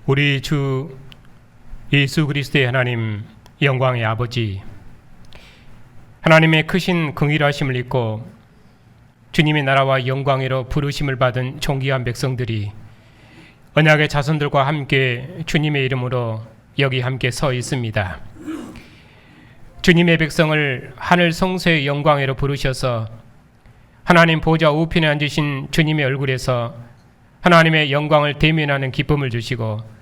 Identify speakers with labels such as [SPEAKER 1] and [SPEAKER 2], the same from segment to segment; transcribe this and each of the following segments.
[SPEAKER 1] 우리 주 예수 그리스도의 하나님, 영광의 아버지, 하나님의 크신 긍휼하심을 입고 주님의 나라와 영광으로 부르심을 받은 존귀한 백성들이 언약의 자손들과 함께 주님의 이름으로 여기 함께 서 있습니다. 주님의 백성을 하늘 성소의 영광으로 부르셔서 하나님 보좌 우편에 앉으신 주님의 얼굴에서 하나님의 영광을 대면하는 기쁨을 주시고,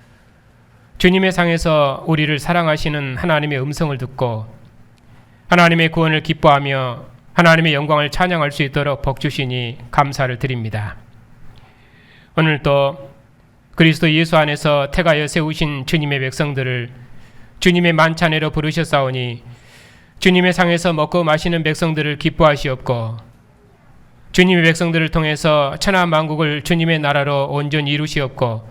[SPEAKER 1] 주님의 상에서 우리를 사랑하시는 하나님의 음성을 듣고 하나님의 구원을 기뻐하며 하나님의 영광을 찬양할 수 있도록 복 주시니 감사를 드립니다. 오늘도 그리스도 예수 안에서 택하여 세우신 주님의 백성들을 주님의 만찬회로 부르셨사오니 주님의 상에서 먹고 마시는 백성들을 기뻐하시옵고, 주님의 백성들을 통해서 천하 만국을 주님의 나라로 온전히 이루시옵고,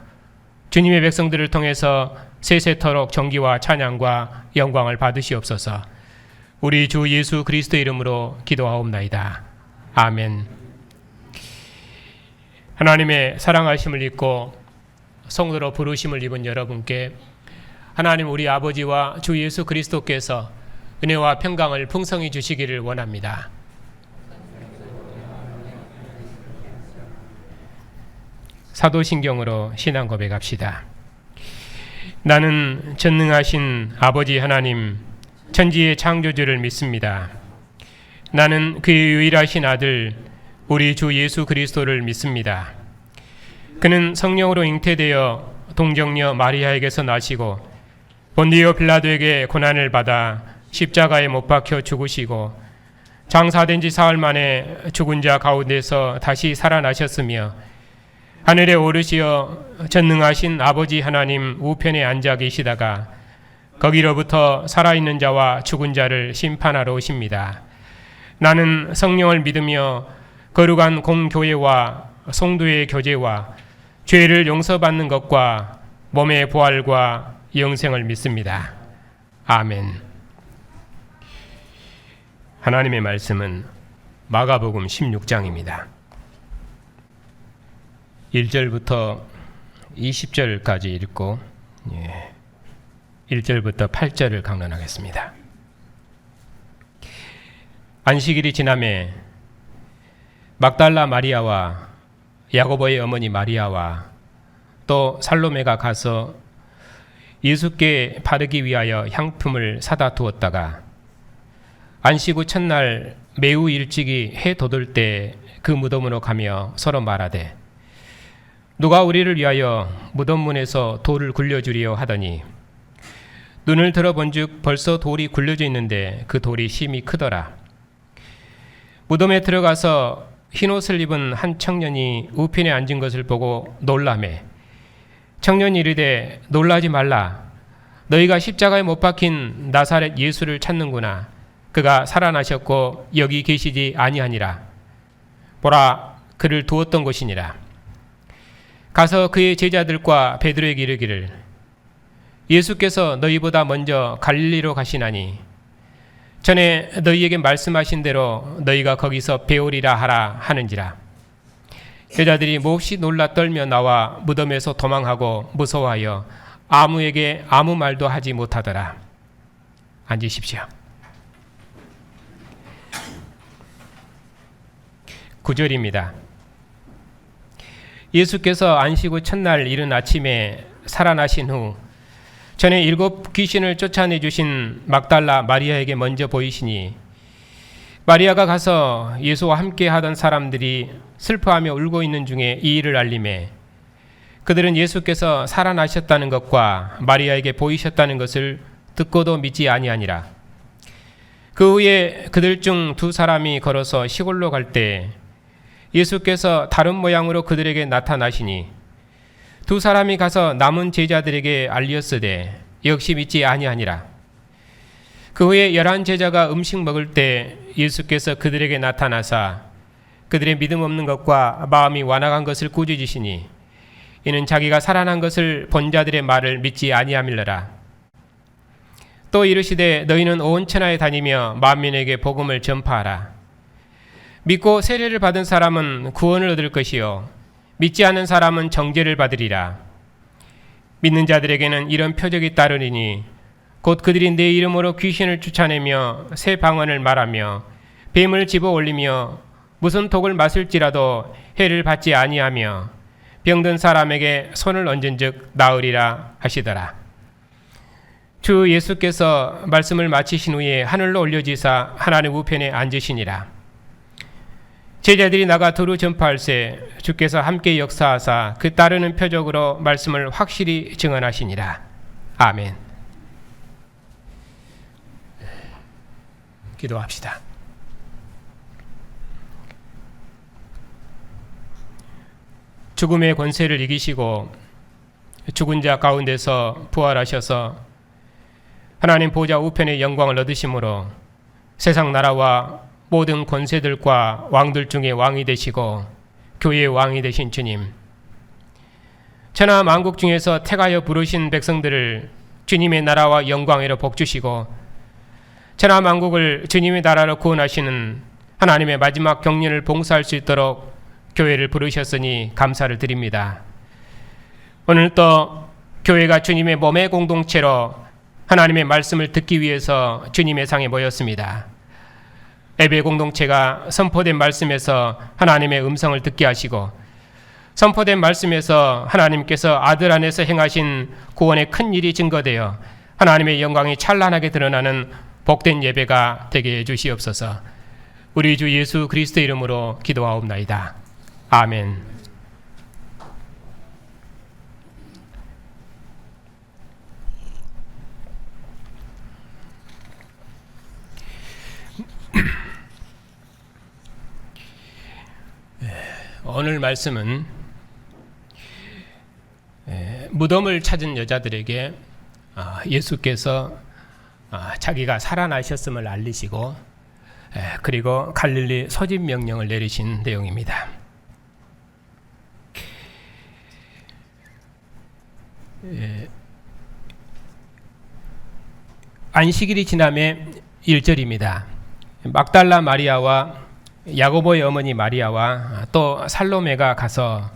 [SPEAKER 1] 주님의 백성들을 통해서 세세토록 존귀와 찬양과 영광을 받으시옵소서. 우리 주 예수 그리스도 이름으로 기도하옵나이다. 아멘. 하나님의 사랑하심을 입고 성도로 부르심을 입은 여러분께 하나님 우리 아버지와 주 예수 그리스도께서 은혜와 평강을 풍성히 주시기를 원합니다. 사도신경으로 신앙 고백합시다. 나는 전능하신 아버지 하나님, 천지의 창조주를 믿습니다. 나는 그의 유일하신 아들 우리 주 예수 그리스도를 믿습니다. 그는 성령으로 잉태되어 동정녀 마리아에게서 나시고 본디오 빌라도에게 고난을 받아 십자가에 못 박혀 죽으시고 장사된 지 사흘 만에 죽은 자 가운데서 다시 살아나셨으며 하늘에 오르시어 전능하신 아버지 하나님 우편에 앉아 계시다가 거기로부터 살아있는 자와 죽은 자를 심판하러 오십니다. 나는 성령을 믿으며 거룩한 공교회와 성도의 교제와 죄를 용서받는 것과 몸의 부활과 영생을 믿습니다. 아멘. 하나님의 말씀은 마가복음 16장입니다. 1절부터 20절까지 읽고 1절부터 8절을 강론하겠습니다. 안식일이 지나매 막달라 마리아와 야고보의 어머니 마리아와 또 살로메가 가서 예수께 바르기 위하여 향품을 사다 두었다가 안식 후 첫날 매우 일찍이 해 돋을 때 그 무덤으로 가며 서로 말하되 누가 우리를 위하여 무덤 문에서 돌을 굴려주리요 하더니 눈을 들어본즉 벌써 돌이 굴려져 있는데 그 돌이 심히 크더라. 무덤에 들어가서 흰옷을 입은 한 청년이 우편에 앉은 것을 보고 놀라매 청년이 이르되 놀라지 말라. 너희가 십자가에 못 박힌 나사렛 예수를 찾는구나. 그가 살아나셨고 여기 계시지 아니하니라. 보라, 그를 두었던 곳이니라. 가서 그의 제자들과 베드로에게 이르기를 예수께서 너희보다 먼저 갈릴리로 가시나니 전에 너희에게 말씀하신 대로 너희가 거기서 배우리라 하라 하는지라. 제자들이 몹시 놀라 떨며 나와 무덤에서 도망하고 무서워하여 아무에게 아무 말도 하지 못하더라. 앉으십시오. 9절입니다. 예수께서 안식 후 첫날 이른 아침에 살아나신 후 전에 7 귀신을 쫓아내주신 막달라 마리아에게 먼저 보이시니 마리아가 가서 예수와 함께 하던 사람들이 슬퍼하며 울고 있는 중에 이 일을 알림해 그들은 예수께서 살아나셨다는 것과 마리아에게 보이셨다는 것을 듣고도 믿지 아니하니라. 그 후에 그들 중 2 사람이 걸어서 시골로 갈 때 예수께서 다른 모양으로 그들에게 나타나시니 2 사람이 가서 남은 제자들에게 알리었으되 역시 믿지 아니하니라. 그 후에 11 제자가 음식 먹을 때 예수께서 그들에게 나타나사 그들의 믿음 없는 것과 마음이 완악한 것을 꾸짖으시니 이는 자기가 살아난 것을 본 자들의 말을 믿지 아니함일러라. 또 이르시되 너희는 온 천하에 다니며 만민에게 복음을 전파하라. 믿고 세례를 받은 사람은 구원을 얻을 것이요 믿지 않은 사람은 정죄를 받으리라. 믿는 자들에게는 이런 표적이 따르리니 곧 그들이 내 이름으로 귀신을 쫓아내며 새 방언을 말하며 뱀을 집어 올리며 무슨 독을 마실지라도 해를 받지 아니하며 병든 사람에게 손을 얹은즉 나으리라 하시더라. 주 예수께서 말씀을 마치신 후에 하늘로 올려지사 하나님 우편에 앉으시니라. 제자들이 나가 두루 전파할세 주께서 함께 역사하사 그 따르는 표적으로 말씀을 확실히 증언하시니라. 아멘. 기도합시다. 죽음의 권세를 이기시고 죽은 자 가운데서 부활하셔서 하나님 보좌 우편의 영광을 얻으심으로 세상 나라와 모든 권세들과 왕들 중에 왕이 되시고 교회의 왕이 되신 주님, 천하 만국 중에서 택하여 부르신 백성들을 주님의 나라와 영광으로 복주시고 천하 만국을 주님의 나라로 구원하시는 하나님의 마지막 경륜을 봉사할 수 있도록 교회를 부르셨으니 감사를 드립니다. 오늘 또 교회가 주님의 몸의 공동체로 하나님의 말씀을 듣기 위해서 주님의 상에 모였습니다. 예배 공동체가 선포된 말씀에서 하나님의 음성을 듣게 하시고 선포된 말씀에서 하나님께서 아들 안에서 행하신 구원의 큰 일이 증거되어 하나님의 영광이 찬란하게 드러나는 복된 예배가 되게 해주시옵소서. 우리 주 예수 그리스도 이름으로 기도하옵나이다. 아멘. 오늘 말씀은 무덤을 찾은 여자들에게 예수께서 자기가 살아나셨음을 알리시고 그리고 갈릴리 소집 명령을 내리신 내용입니다. 안식일이 지남에 1절입니다. 막달라 마리아와 야고보의 어머니 마리아와 또 살로메가 가서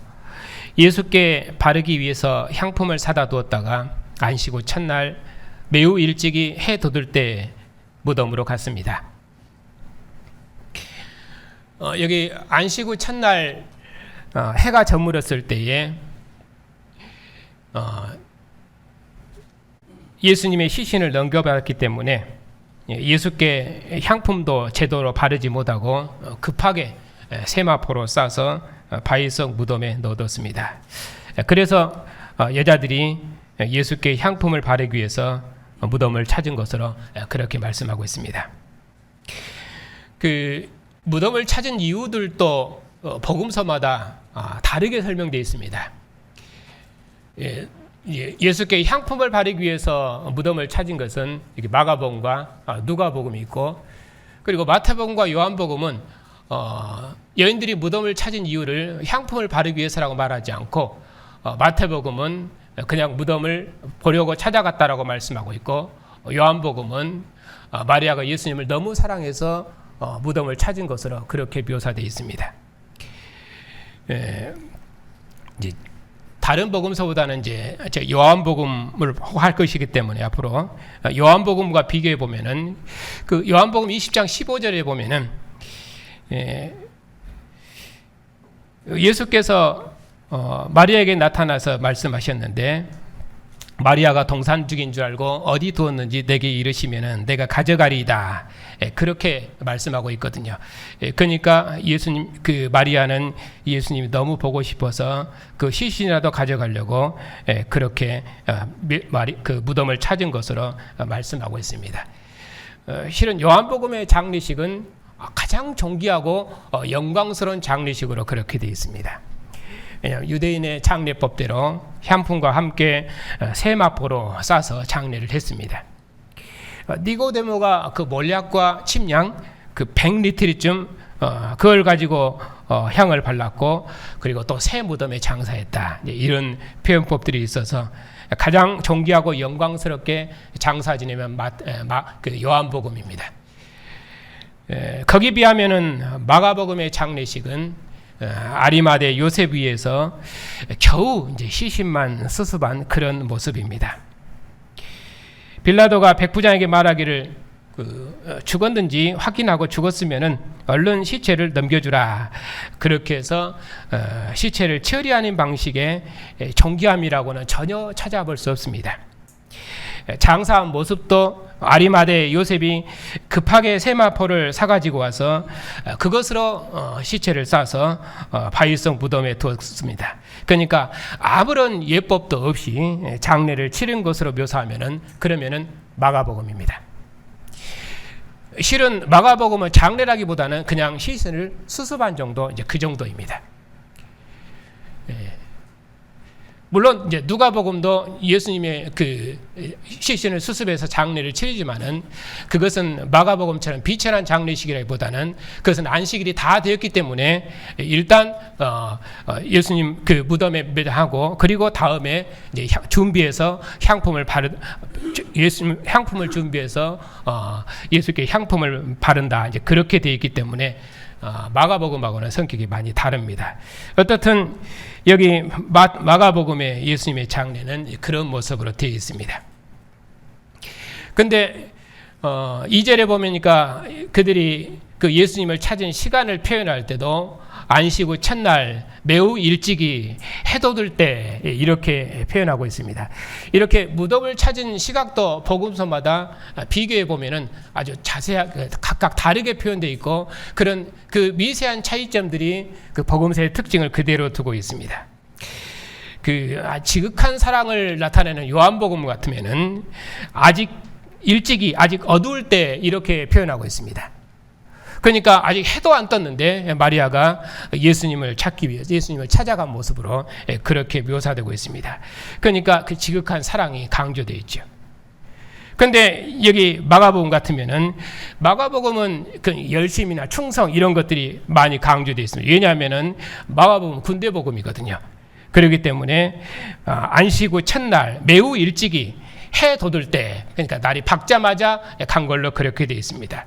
[SPEAKER 1] 예수께 바르기 위해서 향품을 사다 두었다가 안식 후 첫날 매우 일찍이 해 돋을 때 무덤으로 갔습니다. 여기 안식 후 첫날 해가 저물었을 때에 예수님의 시신을 넘겨받았기 때문에 예수께 향품도 제대로 바르지 못하고 급하게 세마포로 싸서 바위석 무덤에 넣어뒀습니다. 그래서 여자들이 예수께 향품을 바르기 위해서 무덤을 찾은 것으로 그렇게 말씀하고 있습니다. 그 무덤을 찾은 이유들도 복음서마다 다르게 설명되어 있습니다. 예수께 향품을 바르기 위해서 무덤을 찾은 것은 마가복음과 누가복음이 있고, 그리고 마태복음과 요한복음은 여인들이 무덤을 찾은 이유를 향품을 바르기 위해서라고 말하지 않고 마태복음은 그냥 무덤을 보려고 찾아갔다라고 말씀하고 있고, 요한복음은 마리아가 예수님을 너무 사랑해서 무덤을 찾은 것으로 그렇게 묘사되어 있습니다. 이제 다른 복음서보다는 이제 요한복음을 할 것이기 때문에 앞으로 요한복음과 비교해 보면은 그 요한복음 20장 15절에 보면은 예수께서 마리아에게 나타나서 말씀하셨는데, 마리아가 동산죽인 줄 알고 어디 두었는지 내게 이르시면은 내가 가져가리이다, 그렇게 말씀하고 있거든요. 그러니까 예수님, 그 마리아는 예수님이 너무 보고 싶어서 그 시신이라도 가져가려고 그렇게 그 무덤을 찾은 것으로 말씀하고 있습니다. 실은 요한복음의 장례식은 가장 존귀하고 영광스러운 장례식으로 그렇게 되어 있습니다. 왜냐하면 유대인의 장례법대로 향품과 함께 세마포로 싸서 장례를 했습니다. 니고데모가 그 몰약과 침향 그 100리터쯤 그걸 가지고 향을 발랐고, 그리고 또 새 무덤에 장사했다, 이런 표현법들이 있어서 가장 존귀하고 영광스럽게 장사 지내면 그 요한복음입니다. 거기에 비하면은 마가복음의 장례식은 아리마대 요셉 위에서 겨우 이제 시신만 수습한 그런 모습입니다. 빌라도가 백부장에게 말하기를 죽었는지 확인하고 죽었으면은 얼른 시체를 넘겨주라. 그렇게 해서 시체를 처리하는 방식의 정교함이라고는 전혀 찾아볼 수 없습니다. 장사한 모습도 아리마대 요셉이 급하게 세마포를 사가지고 와서 그것으로 시체를 싸서 바위성 무덤에 두었습니다. 그러니까 아무런 예법도 없이 장례를 치른 것으로 묘사하면은 그러면은 마가복음입니다. 실은 마가복음은 장례라기보다는 그냥 시신을 수습한 정도, 이제 그 정도입니다. 물론 이제 누가복음도 예수님의 그 시신을 수습해서 장례를 치르지만은 그것은 마가복음처럼 비천한 장례식이라기보다는 그것은 안식일이 다 되었기 때문에 일단 예수님 그 무덤에 매하고 그리고 다음에 이제 준비해서 향품을 예수님 향품을 준비해서 예수께 향품을 바른다, 이제 그렇게 되어 있기 때문에 마가복음하고는 성격이 많이 다릅니다. 어떻든 여기 마가복음의 예수님의 장례는 그런 모습으로 되어 있습니다. 근데 2절에 보니까 그들이 그 예수님을 찾은 시간을 표현할 때도 안식 후 첫날 매우 일찍이 해 돋을 때 이렇게 표현하고 있습니다. 이렇게 무덤을 찾은 시각도 복음서마다 비교해 보면은 아주 자세하게 각각 다르게 표현되어 있고 그런 그 미세한 차이점들이 그 복음서의 특징을 그대로 두고 있습니다. 그 지극한 사랑을 나타내는 요한복음 같으면은 아직 일찍이 아직 어두울 때 이렇게 표현하고 있습니다. 그러니까 아직 해도 안 떴는데 마리아가 예수님을 찾기 위해서 예수님을 찾아간 모습으로 그렇게 묘사되고 있습니다. 그러니까 그 지극한 사랑이 강조되어 있죠. 그런데 여기 마가복음 같으면은 마가복음은 그 열심이나 충성 이런 것들이 많이 강조되어 있습니다. 왜냐하면은 마가복음은 군대복음이거든요. 그렇기 때문에 안식 후 첫날 매우 일찍이 해 돋을 때, 그러니까 날이 밝자마자 간 걸로 그렇게 되어 있습니다.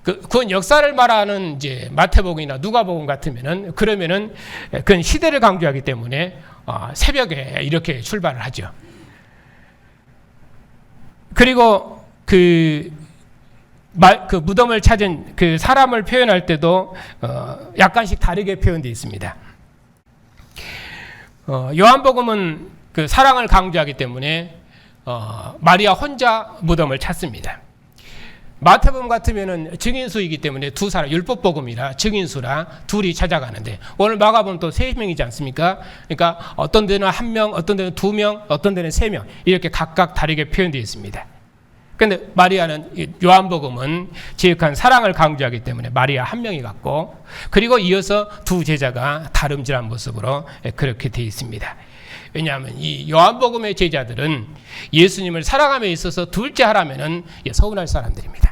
[SPEAKER 1] 그건 역사를 말하는 이제 마태복음이나 누가복음 같으면은 그러면은 그건 시대를 강조하기 때문에 새벽에 이렇게 출발을 하죠. 그리고 그 무덤을 찾은 그 사람을 표현할 때도 약간씩 다르게 표현되어 있습니다. 요한복음은 그 사랑을 강조하기 때문에 마리아 혼자 무덤을 찾습니다. 마태복음 같으면은 증인수이기 때문에 두 사람, 율법복음이라 증인수라 둘이 찾아가는데 오늘 마가복음 또 3명이지 않습니까? 그러니까 어떤 데는 1명, 어떤 데는 2명, 어떤 데는 3명 이렇게 각각 다르게 표현되어 있습니다. 그런데 마리아는 요한복음은 지극한 사랑을 강조하기 때문에 마리아 1명이 갔고 그리고 이어서 두 제자가 다름질한 모습으로 그렇게 되어 있습니다. 왜냐하면 이 요한복음의 제자들은 예수님을 사랑함에 있어서 둘째 하라면은 서운할 사람들입니다.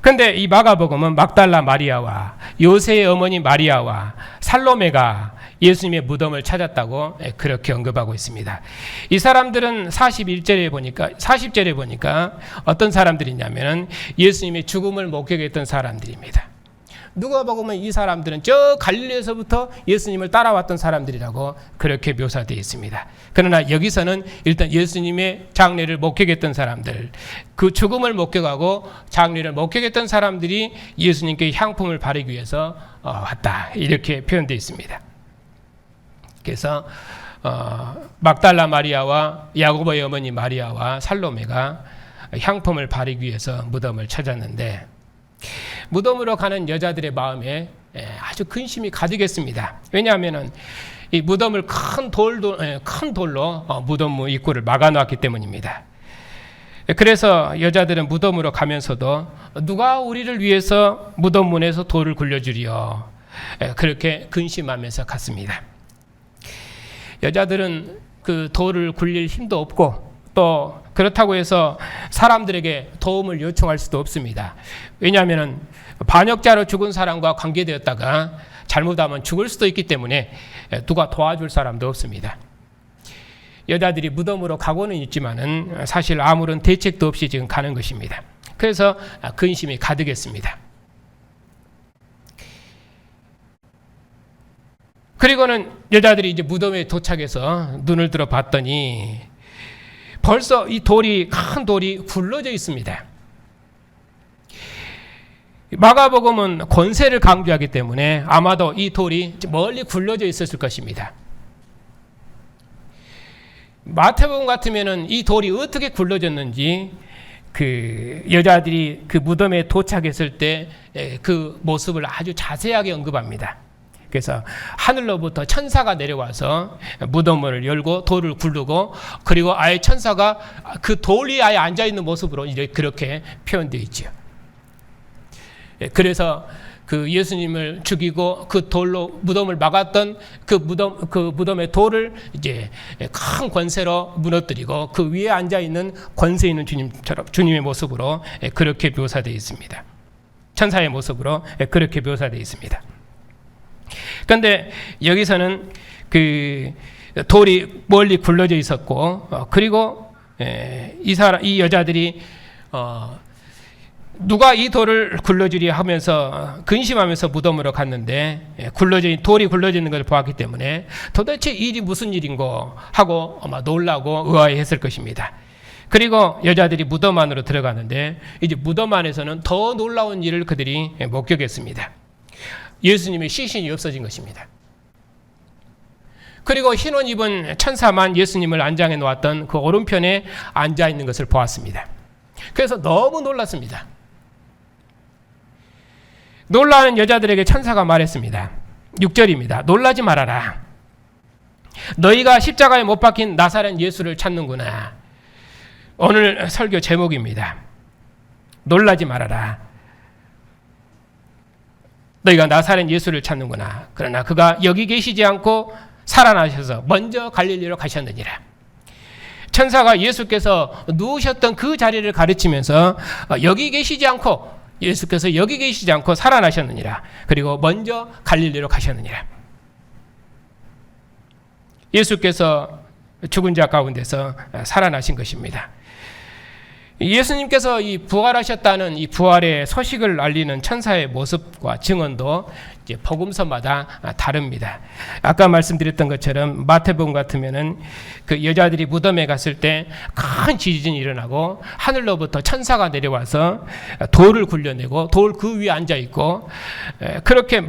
[SPEAKER 1] 그런데 이 마가복음은 막달라 마리아와 요새의 어머니 마리아와 살로메가 예수님의 무덤을 찾았다고 그렇게 언급하고 있습니다. 이 사람들은 40절에 보니까 어떤 사람들이냐면은 예수님의 죽음을 목격했던 사람들입니다. 누가복음은 이 사람들은 저 갈릴리에서부터 예수님을 따라왔던 사람들이라고 그렇게 묘사되어 있습니다. 그러나 여기서는 일단 예수님의 장례를 목격했던 사람들, 그 죽음을 목격하고 장례를 목격했던 사람들이 예수님께 향품을 바르기 위해서 왔다, 이렇게 표현되어 있습니다. 그래서 막달라 마리아와 야고보의 어머니 마리아와 살로메가 향품을 바르기 위해서 무덤을 찾았는데 무덤으로 가는 여자들의 마음에 아주 근심이 가득했습니다. 왜냐하면은 이 무덤을 큰 돌로 무덤 입구를 막아놨기 때문입니다. 그래서 여자들은 무덤으로 가면서도 누가 우리를 위해서 무덤 문에서 돌을 굴려주리요, 그렇게 근심하면서 갔습니다. 여자들은 그 돌을 굴릴 힘도 없고 또 그렇다고 해서 사람들에게 도움을 요청할 수도 없습니다. 왜냐하면 반역자로 죽은 사람과 관계되었다가 잘못하면 죽을 수도 있기 때문에 누가 도와줄 사람도 없습니다. 여자들이 무덤으로 가고는 있지만은 사실 아무런 대책도 없이 지금 가는 것입니다. 그래서 근심이 가득했습니다. 그리고는 여자들이 이제 무덤에 도착해서 눈을 들어 봤더니 벌써 이 큰 돌이 굴러져 있습니다. 마가복음은 권세를 강조하기 때문에 아마도 이 돌이 멀리 굴러져 있었을 것입니다. 마태복음 같으면은 이 돌이 어떻게 굴러졌는지 그 여자들이 그 무덤에 도착했을 때 그 모습을 아주 자세하게 언급합니다. 그래서 하늘로부터 천사가 내려와서 무덤을 열고 돌을 굴르고, 그리고 아예 천사가 그 돌 위에 아예 앉아 있는 모습으로 이렇게 그렇게 표현되어 있죠. 그래서 그 예수님을 죽이고 그 돌로 무덤을 막았던 그 무덤의 돌을 이제 큰 권세로 무너뜨리고 그 위에 앉아 있는 권세 있는 주님처럼 주님의 모습으로 그렇게 묘사되어 있습니다. 천사의 모습으로 그렇게 묘사되어 있습니다. 그런데 여기서는 그 돌이 멀리 굴러져 있었고, 그리고 이 여자들이 누가 이 돌을 굴러주리 하면서 근심하면서 무덤으로 갔는데 돌이 굴러져 있는 것을 보았기 때문에 도대체 일이 무슨 일인고 하고 아마 놀라고 의아해했을 것입니다. 그리고 여자들이 무덤 안으로 들어가는데 이제 무덤 안에서는 더 놀라운 일을 그들이 목격했습니다. 예수님의 시신이 없어진 것입니다. 그리고 흰 옷 입은 천사만 예수님을 안장해 놓았던 그 오른편에 앉아 있는 것을 보았습니다. 그래서 너무 놀랐습니다. 놀라는 여자들에게 천사가 말했습니다. 6절입니다. 놀라지 말아라. 너희가 십자가에 못 박힌 나사렛 예수를 찾는구나. 오늘 설교 제목입니다. 놀라지 말아라. 너희가 나사렛 예수를 찾는구나. 그러나 그가 여기 계시지 않고 살아나셔서 먼저 갈릴리로 가셨느니라. 천사가 예수께서 누우셨던 그 자리를 가르치면서 예수께서 여기 계시지 않고 살아나셨느니라. 그리고 먼저 갈릴리로 가셨느니라. 예수께서 죽은 자 가운데서 살아나신 것입니다. 예수님께서 이 부활하셨다는 이 부활의 소식을 알리는 천사의 모습과 증언도 이제 복음서마다 다릅니다. 아까 말씀드렸던 것처럼 마태복음 같으면은 그 여자들이 무덤에 갔을 때 큰 지진이 일어나고 하늘로부터 천사가 내려와서 돌을 굴려내고 돌 그 위에 앉아 있고 그렇게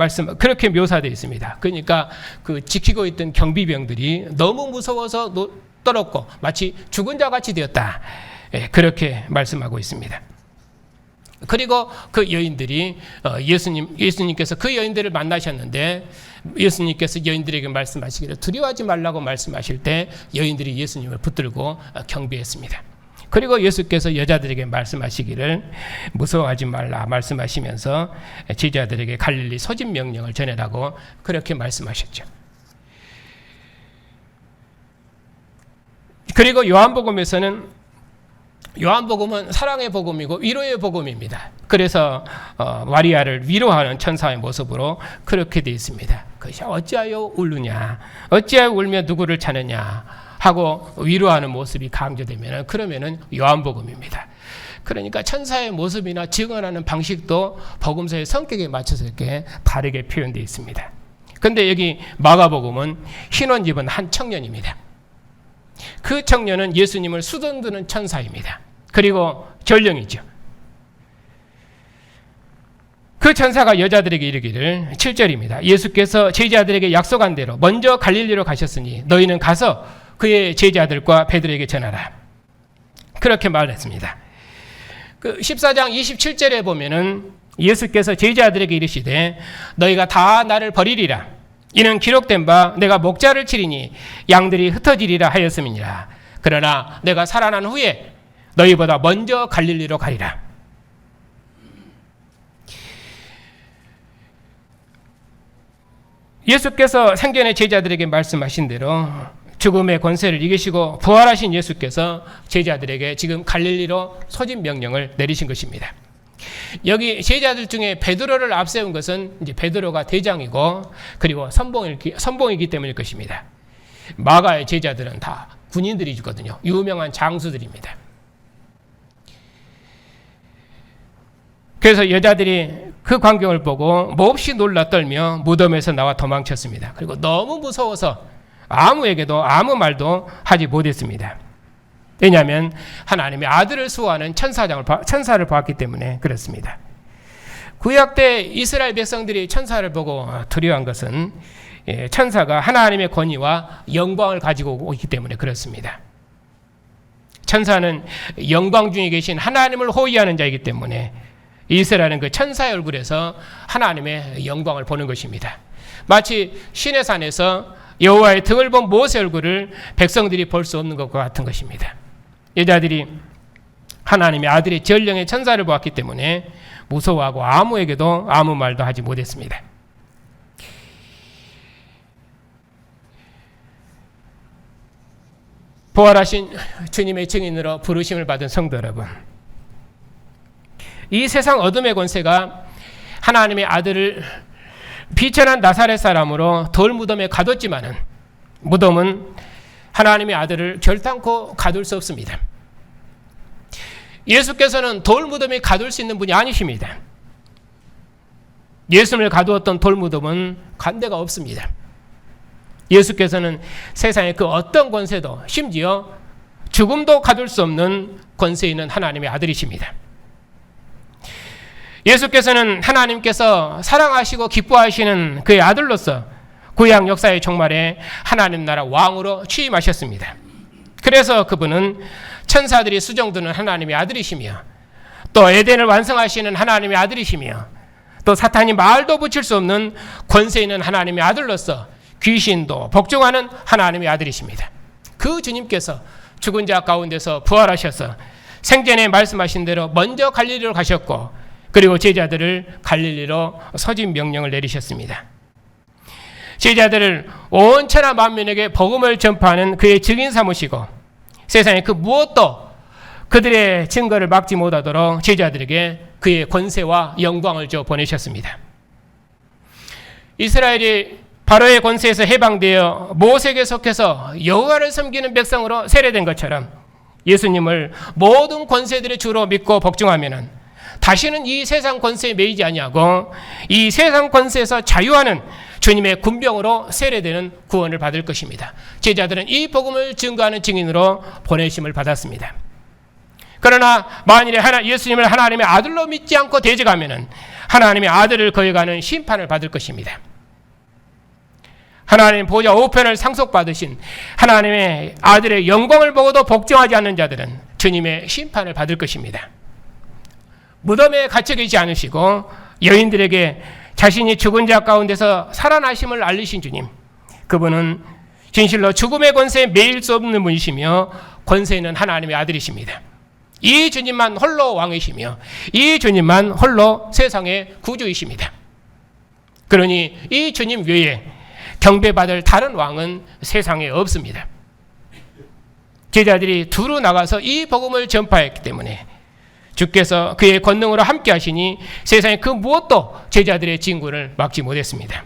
[SPEAKER 1] 묘사되어 있습니다. 그러니까 그 지키고 있던 경비병들이 너무 무서워서 떨었고 마치 죽은 자 같이 되었다. 그렇게 말씀하고 있습니다. 그리고 그 여인들이 예수님께서 그 여인들을 만나셨는데 예수님께서 여인들에게 말씀하시기를 두려워하지 말라고 말씀하실 때 여인들이 예수님을 붙들고 경배했습니다. 그리고 예수께서 여자들에게 말씀하시기를 무서워하지 말라 말씀하시면서 제자들에게 갈릴리 소집 명령을 전해라고 그렇게 말씀하셨죠. 그리고 요한복음은 사랑의 복음이고 위로의 복음입니다. 그래서 마리아를 위로하는 천사의 모습으로 그렇게 되어 있습니다. 그것이 어찌하여 울느냐, 어찌하여 울며 누구를 찾느냐 하고 위로하는 모습이 강조되면 그러면은 요한복음입니다. 그러니까 천사의 모습이나 증언하는 방식도 복음서의 성격에 맞춰서 이렇게 다르게 표현되어 있습니다. 그런데 여기 마가복음은 흰 옷 입은 한 청년입니다. 그 청년은 예수님을 수던드는 천사입니다. 그리고 전령이죠. 그 천사가 여자들에게 이르기를 7절입니다. 예수께서 제자들에게 약속한 대로 먼저 갈릴리로 가셨으니 너희는 가서 그의 제자들과 베드로에게 전하라. 그렇게 말했습니다. 그 14장 27절에 보면은 예수께서 제자들에게 이르시되 너희가 다 나를 버리리라. 이는 기록된 바 내가 목자를 치리니 양들이 흩어지리라 하였음이니라. 그러나 내가 살아난 후에 너희보다 먼저 갈릴리로 가리라. 예수께서 생전에 제자들에게 말씀하신 대로 죽음의 권세를 이기시고 부활하신 예수께서 제자들에게 지금 갈릴리로 소집 명령을 내리신 것입니다. 여기 제자들 중에 베드로를 앞세운 것은 이제 베드로가 대장이고 그리고 선봉이기 때문일 것입니다. 마가의 제자들은 다 군인들이거든요. 유명한 장수들입니다. 그래서 여자들이 그 광경을 보고 몹시 놀라 떨며 무덤에서 나와 도망쳤습니다. 그리고 너무 무서워서 아무에게도 아무 말도 하지 못했습니다. 왜냐하면 하나님의 아들을 수호하는 천사를 보았기 때문에 그렇습니다. 구약 때 이스라엘 백성들이 천사를 보고 두려워한 것은 천사가 하나님의 권위와 영광을 가지고 있기 때문에 그렇습니다. 천사는 영광 중에 계신 하나님을 호위하는 자이기 때문에 이스라엘은 그 천사의 얼굴에서 하나님의 영광을 보는 것입니다. 마치 시내 산에서 여호와의 등을 본 모세 얼굴을 백성들이 볼 수 없는 것과 같은 것입니다. 여자들이 하나님의 아들의 전령의 천사를 보았기 때문에 무서워하고 아무에게도 아무 말도 하지 못했습니다. 부활하신 주님의 증인으로 부르심을 받은 성도 여러분, 이 세상 어둠의 권세가 하나님의 아들을 비천한 나사렛 사람으로 돌무덤에 가뒀지만은 무덤은 하나님의 아들을 결단코 가둘 수 없습니다. 예수께서는 돌무덤에 가둘 수 있는 분이 아니십니다. 예수님을 가두었던 돌무덤은 간 데가 없습니다. 예수께서는 세상의 그 어떤 권세도 심지어 죽음도 가둘 수 없는 권세 있는 하나님의 아들이십니다. 예수께서는 하나님께서 사랑하시고 기뻐하시는 그의 아들로서 구약 역사의 종말에 하나님 나라 왕으로 취임하셨습니다. 그래서 그분은 천사들이 수종드는 하나님의 아들이시며 또 에덴을 완성하시는 하나님의 아들이시며 또 사탄이 말도 붙일 수 없는 권세 있는 하나님의 아들로서 귀신도 복종하는 하나님의 아들이십니다. 그 주님께서 죽은 자 가운데서 부활하셔서 생전에 말씀하신 대로 먼저 갈릴리로 가셨고 그리고 제자들을 갈릴리로 서진 명령을 내리셨습니다. 제자들을 온 천하 만민에게 복음을 전파하는 그의 증인 삼으시고 세상에 그 무엇도 그들의 증거를 막지 못하도록 제자들에게 그의 권세와 영광을 줘 보내셨습니다. 이스라엘이 바로의 권세에서 해방되어 모세에게 속해서 여호와를 섬기는 백성으로 세례된 것처럼 예수님을 모든 권세들의 주로 믿고 복종하면은 다시는 이 세상 권세에 매이지 아니하고 이 세상 권세에서 자유하는 주님의 군병으로 세례되는 구원을 받을 것입니다. 제자들은 이 복음을 증거하는 증인으로 보내심을 받았습니다. 그러나 만일에 예수님을 하나님의 아들로 믿지 않고 대적하면은 하나님의 아들을 거역하는 심판을 받을 것입니다. 하나님 보좌 우편을 상속받으신 하나님의 아들의 영광을 보고도 복종하지 않는 자들은 주님의 심판을 받을 것입니다. 무덤에 갇혀 계시지 않으시고 여인들에게 자신이 죽은 자 가운데서 살아나심을 알리신 주님, 그분은 진실로 죽음의 권세에 매일 수 없는 분이시며 권세 있는 하나님의 아들이십니다. 이 주님만 홀로 왕이시며 이 주님만 홀로 세상의 구주이십니다. 그러니 이 주님 외에 경배받을 다른 왕은 세상에 없습니다. 제자들이 두루 나가서 이 복음을 전파했기 때문에 주께서 그의 권능으로 함께 하시니 세상의 그 무엇도 제자들의 진군을 막지 못했습니다.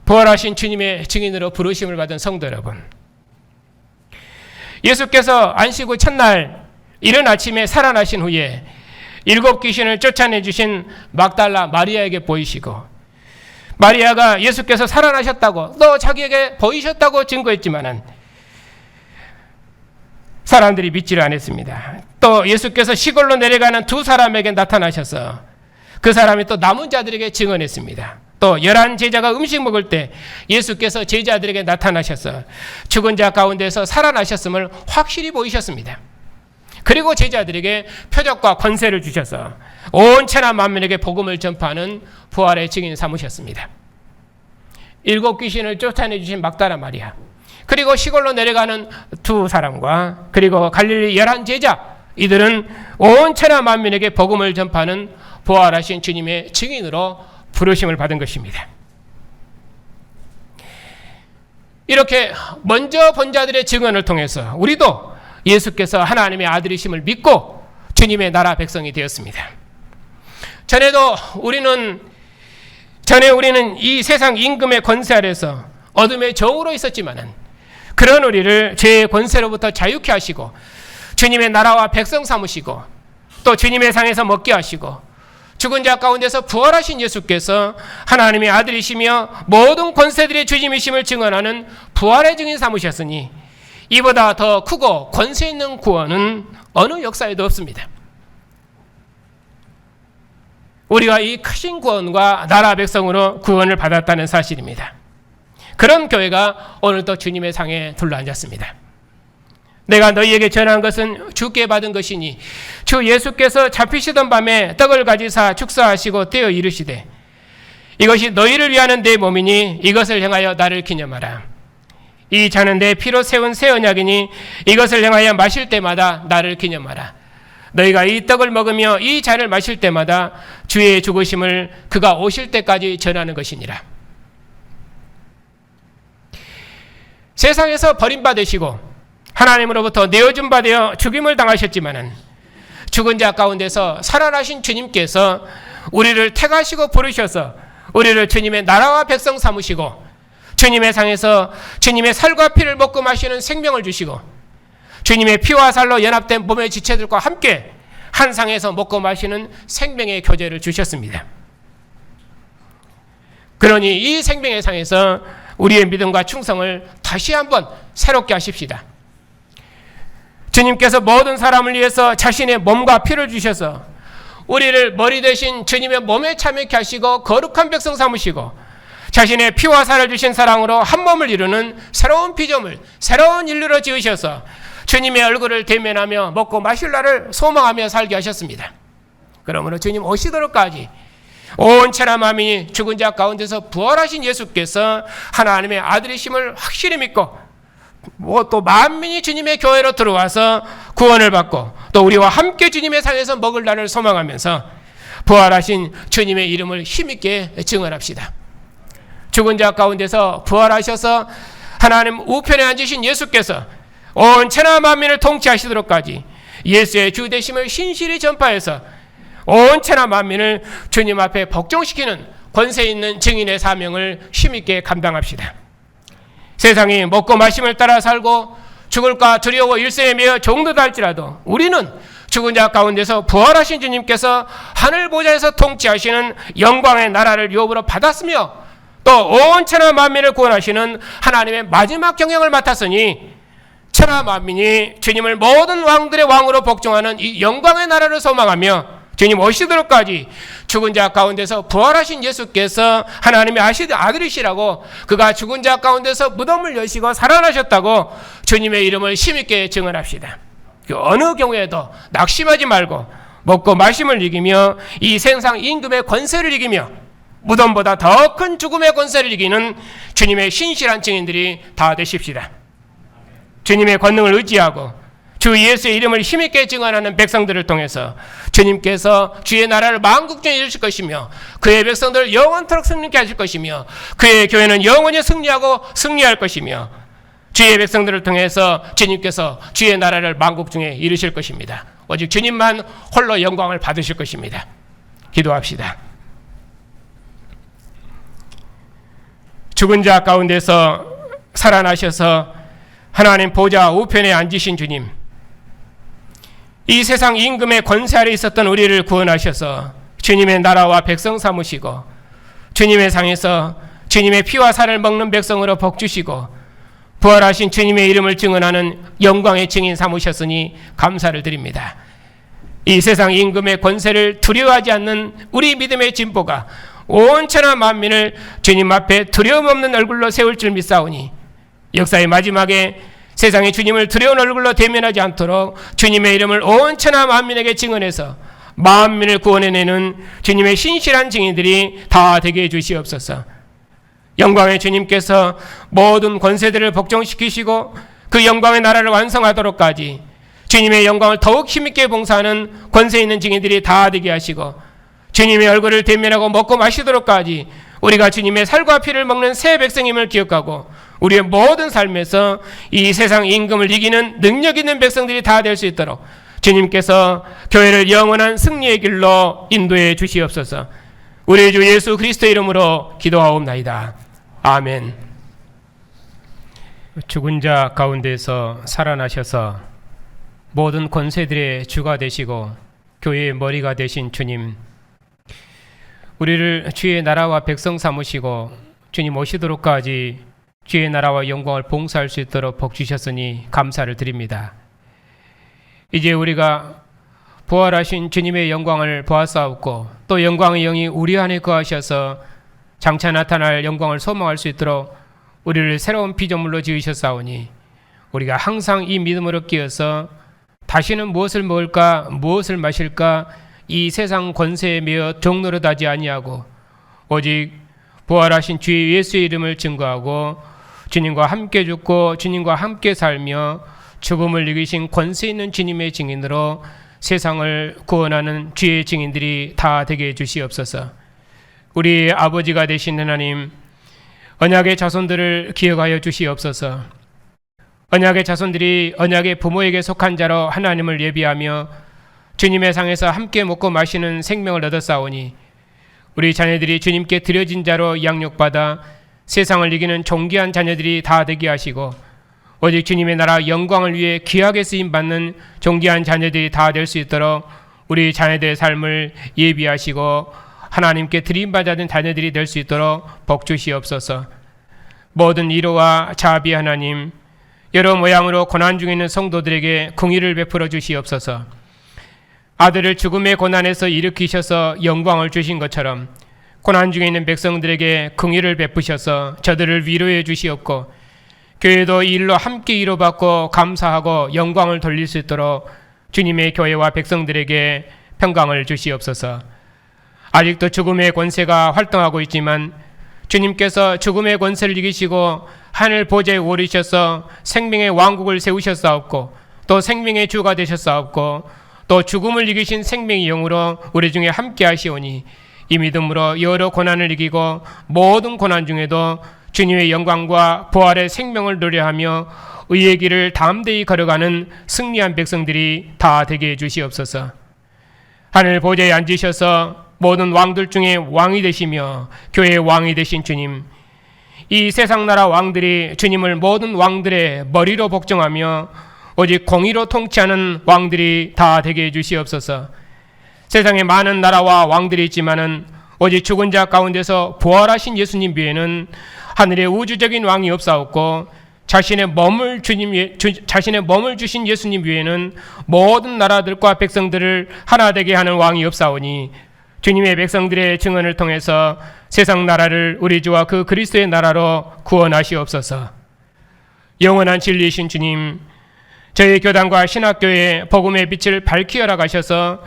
[SPEAKER 1] 부활하신 주님의 증인으로 부르심을 받은 성도 여러분, 예수께서 안식 후 첫날 이른 아침에 살아나신 후에 7 귀신을 쫓아내주신 막달라 마리아에게 보이시고 마리아가 예수께서 살아나셨다고 또 자기에게 보이셨다고 증거했지만은 사람들이 믿지를 않았습니다. 또 예수께서 시골로 내려가는 2 사람에게 나타나셔서 그 사람이 또 남은 자들에게 증언했습니다. 또 11 제자가 음식 먹을 때 예수께서 제자들에게 나타나셔서 죽은 자 가운데서 살아나셨음을 확실히 보이셨습니다. 그리고 제자들에게 표적과 권세를 주셔서 온 천하 만민에게 복음을 전파하는 부활의 증인 삼으셨습니다. 7 귀신을 쫓아내주신 막달라 마리아, 그리고 시골로 내려가는 2 사람과 그리고 갈릴리 11 제자, 이들은 온 천하 만민에게 복음을 전파하는 부활하신 주님의 증인으로 부르심을 받은 것입니다. 이렇게 먼저 본 자들의 증언을 통해서 우리도 예수께서 하나님의 아들이심을 믿고 주님의 나라 백성이 되었습니다. 전에 우리는 이 세상 임금의 권세 아래서 어둠의 종으로 있었지만은 그런 우리를 죄의 권세로부터 자유케 하시고 주님의 나라와 백성 삼으시고 또 주님의 상에서 먹게 하시고 죽은 자 가운데서 부활하신 예수께서 하나님의 아들이시며 모든 권세들의 주님이심을 증언하는 부활의 증인 삼으셨으니 이보다 더 크고 권세 있는 구원은 어느 역사에도 없습니다. 우리가 이 크신 구원과 나라 백성으로 구원을 받았다는 사실입니다. 그런 교회가 오늘도 주님의 상에 둘러앉았습니다. 내가 너희에게 전한 것은 주께 받은 것이니 주 예수께서 잡히시던 밤에 떡을 가지사 축사하시고 떼어 이르시되 이것이 너희를 위하는 내 몸이니 이것을 행하여 나를 기념하라. 이 잔은 내 피로 세운 새 언약이니 이것을 행하여 마실 때마다 나를 기념하라. 너희가 이 떡을 먹으며 이 잔을 마실 때마다 주의 죽으심을 그가 오실 때까지 전하는 것이니라. 세상에서 버림받으시고 하나님으로부터 내어준 바 되어 죽임을 당하셨지만은 죽은 자 가운데서 살아나신 주님께서 우리를 택하시고 부르셔서 우리를 주님의 나라와 백성 삼으시고 주님의 상에서 주님의 살과 피를 먹고 마시는 생명을 주시고 주님의 피와 살로 연합된 몸의 지체들과 함께 한 상에서 먹고 마시는 생명의 교제를 주셨습니다. 그러니 이 생명의 상에서 우리의 믿음과 충성을 다시 한번 새롭게 하십시다. 주님께서 모든 사람을 위해서 자신의 몸과 피를 주셔서 우리를 머리 대신 주님의 몸에 참여케 하시고 거룩한 백성 삼으시고 자신의 피와 살을 주신 사랑으로 한 몸을 이루는 새로운 피조물, 새로운 인류로 지으셔서 주님의 얼굴을 대면하며 먹고 마실 날을 소망하며 살게 하셨습니다. 그러므로 주님 오시도록까지 온 천하 만민이 죽은 자 가운데서 부활하신 예수께서 하나님의 아들이심을 확실히 믿고 또 만민이 주님의 교회로 들어와서 구원을 받고 또 우리와 함께 주님의 상에서 먹을 날을 소망하면서 부활하신 주님의 이름을 힘있게 증언합시다. 죽은 자 가운데서 부활하셔서 하나님 우편에 앉으신 예수께서 온 천하 만민을 통치하시도록까지 예수의 주 되심을 신실히 전파해서 온 천하 만민을 주님 앞에 복종시키는 권세 있는 증인의 사명을 힘있게 감당합시다. 세상이 먹고 마심을 따라 살고 죽을까 두려워 일생에 매여 종도다 할지라도 우리는 죽은 자 가운데서 부활하신 주님께서 하늘 보좌에서 통치하시는 영광의 나라를 유업으로 받았으며 또 온 천하 만민을 구원하시는 하나님의 마지막 경영을 맡았으니 천하 만민이 주님을 모든 왕들의 왕으로 복종하는 이 영광의 나라를 소망하며 주님 오시도록까지 죽은 자 가운데서 부활하신 예수께서 하나님의 아들이시라고 그가 죽은 자 가운데서 무덤을 여시고 살아나셨다고 주님의 이름을 힘있게 증언합시다. 어느 경우에도 낙심하지 말고 먹고 마심을 이기며 이 세상 임금의 권세를 이기며 무덤보다 더 큰 죽음의 권세를 이기는 주님의 신실한 증인들이 다 되십시다. 주님의 권능을 의지하고 주 예수의 이름을 힘있게 증언하는 백성들을 통해서 주님께서 주의 나라를 만국중에 이루실 것이며 그의 백성들을 영원토록 승리케 하실 것이며 그의 교회는 영원히 승리하고 승리할 것이며 주의 백성들을 통해서 주님께서 주의 나라를 만국중에 이루실 것입니다. 오직 주님만 홀로 영광을 받으실 것입니다. 기도합시다. 죽은 자 가운데서 살아나셔서 하나님 보좌 우편에 앉으신 주님, 이 세상 임금의 권세 아래 있었던 우리를 구원하셔서 주님의 나라와 백성 삼으시고 주님의 상에서 주님의 피와 살을 먹는 백성으로 복주시고 부활하신 주님의 이름을 증언하는 영광의 증인 삼으셨으니 감사를 드립니다. 이 세상 임금의 권세를 두려워하지 않는 우리 믿음의 진보가 온 천하 만민을 주님 앞에 두려움 없는 얼굴로 세울 줄 믿사오니 역사의 마지막에 세상이 주님을 두려운 얼굴로 대면하지 않도록 주님의 이름을 온 천하 만민에게 증언해서 만민을 구원해내는 주님의 신실한 증인들이 다 되게 해주시옵소서. 영광의 주님께서 모든 권세들을 복종시키시고 그 영광의 나라를 완성하도록까지 주님의 영광을 더욱 힘있게 봉사하는 권세 있는 증인들이 다 되게 하시고 주님의 얼굴을 대면하고 먹고 마시도록까지 우리가 주님의 살과 피를 먹는 새 백성임을 기억하고 우리의 모든 삶에서 이 세상 임금을 이기는 능력 있는 백성들이 다 될 수 있도록 주님께서 교회를 영원한 승리의 길로 인도해 주시옵소서. 우리 주 예수 그리스도의 이름으로 기도하옵나이다. 아멘. 죽은 자 가운데서 살아나셔서 모든 권세들의 주가 되시고 교회의 머리가 되신 주님, 우리를 주의 나라와 백성 삼으시고 주님 오시도록까지 주의 나라와 영광을 봉사할 수 있도록 복 주셨으니 감사를 드립니다. 이제 우리가 부활하신 주님의 영광을 보았사옵고 또 영광의 영이 우리 안에 거하셔서 장차 나타날 영광을 소망할 수 있도록 우리를 새로운 피조물로 지으셨사오니 우리가 항상 이 믿음으로 끼어서 다시는 무엇을 먹을까 무엇을 마실까 이 세상 권세에 매여 종노릇하지 아니하고 오직 부활하신 주 예수의 이름을 증거하고 주님과 함께 죽고 주님과 함께 살며 죽음을 이기신 권세 있는 주님의 증인으로 세상을 구원하는 주의 증인들이 다 되게 해주시옵소서. 우리 아버지가 되신 하나님, 언약의 자손들을 기억하여 주시옵소서. 언약의 자손들이 언약의 부모에게 속한 자로 하나님을 예비하며 주님의 상에서 함께 먹고 마시는 생명을 얻었사오니 우리 자녀들이 주님께 드려진 자로 양육받아 세상을 이기는 존귀한 자녀들이 다 되게 하시고 오직 주님의 나라 영광을 위해 귀하게 쓰임받는 존귀한 자녀들이 다 될 수 있도록 우리 자녀들의 삶을 예비하시고 하나님께 드림받는 자녀들이 될 수 있도록 복 주시옵소서. 모든 위로와 자비 하나님, 여러 모양으로 고난 중에 있는 성도들에게 긍휼을 베풀어 주시옵소서. 아들을 죽음의 고난에서 일으키셔서 영광을 주신 것처럼 고난 중에 있는 백성들에게 긍휼을 베푸셔서 저들을 위로해 주시옵고 교회도 이 일로 함께 위로받고 감사하고 영광을 돌릴 수 있도록 주님의 교회와 백성들에게 평강을 주시옵소서. 아직도 죽음의 권세가 활동하고 있지만 주님께서 죽음의 권세를 이기시고 하늘 보좌에 오르셔서 생명의 왕국을 세우셨사옵고 또 생명의 주가 되셨사옵고 또 죽음을 이기신 생명의 영으로 우리 중에 함께 하시오니 이 믿음으로 여러 고난을 이기고 모든 고난 중에도 주님의 영광과 부활의 생명을 노래하며 의의 길을 담대히 걸어가는 승리한 백성들이 다 되게 해주시옵소서. 하늘 보좌에 앉으셔서 모든 왕들 중에 왕이 되시며 교회의 왕이 되신 주님, 이 세상 나라 왕들이 주님을 모든 왕들의 머리로 복종하며 오직 공의로 통치하는 왕들이 다 되게 해주시옵소서. 세상에 많은 나라와 왕들이 있지만은 오직 죽은 자 가운데서 부활하신 예수님 외에는 하늘에 우주적인 왕이 없사옵고 자신의 몸을 주신 예수님 외에는 모든 나라들과 백성들을 하나 되게 하는 왕이 없사오니 주님의 백성들의 증언을 통해서 세상 나라를 우리 주와 그 그리스도의 나라로 구원하시옵소서. 영원한 진리이신 주님, 저희 교단과 신학교에 복음의 빛을 밝히 열어가셔서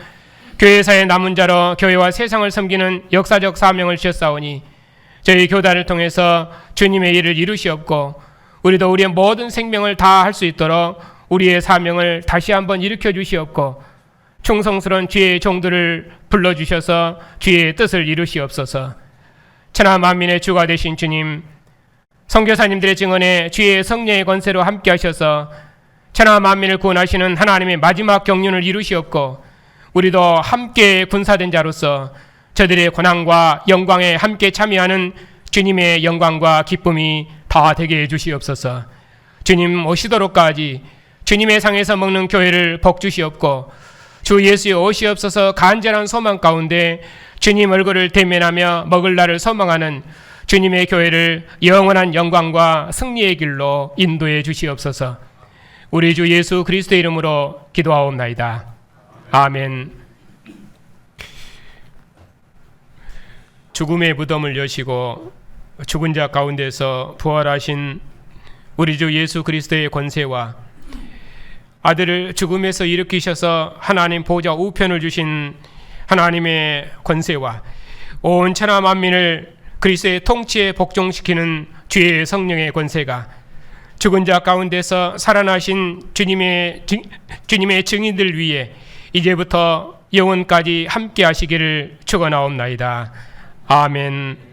[SPEAKER 1] 교회사의 남은 자로 교회와 세상을 섬기는 역사적 사명을 주셨사오니 저희 교단을 통해서 주님의 일을 이루시옵고 우리도 우리의 모든 생명을 다 할 수 있도록 우리의 사명을 다시 한번 일으켜 주시옵고 충성스러운 주의 종들을 불러주셔서 주의 뜻을 이루시옵소서. 천하 만민의 주가 되신 주님, 선교사님들의 증언에 주의 성령의 권세로 함께 하셔서 천하 만민을 구원하시는 하나님의 마지막 경륜을 이루시옵고 우리도 함께 군사된 자로서 저들의 고난과 영광에 함께 참여하는 주님의 영광과 기쁨이 다 되게 해주시옵소서. 주님 오시도록까지 주님의 상에서 먹는 교회를 복주시옵고 주 예수의 오시옵소서 간절한 소망 가운데 주님 얼굴을 대면하며 먹을 날을 소망하는 주님의 교회를 영원한 영광과 승리의 길로 인도해 주시옵소서. 우리 주 예수 그리스도의 이름으로 기도하옵나이다. 아멘. 죽음의 무덤을 여시고 죽은 자 가운데서 부활하신 우리 주 예수 그리스도의 권세와 아들을 죽음에서 일으키셔서 하나님 보좌 우편을 주신 하나님의 권세와 온 천하 만민을 그리스도의 통치에 복종시키는 주의 성령의 권세가 죽은 자 가운데서 살아나신 주님의 증인들 위에 이제부터 영원까지 함께 하시기를 축원하옵나이다. 아멘.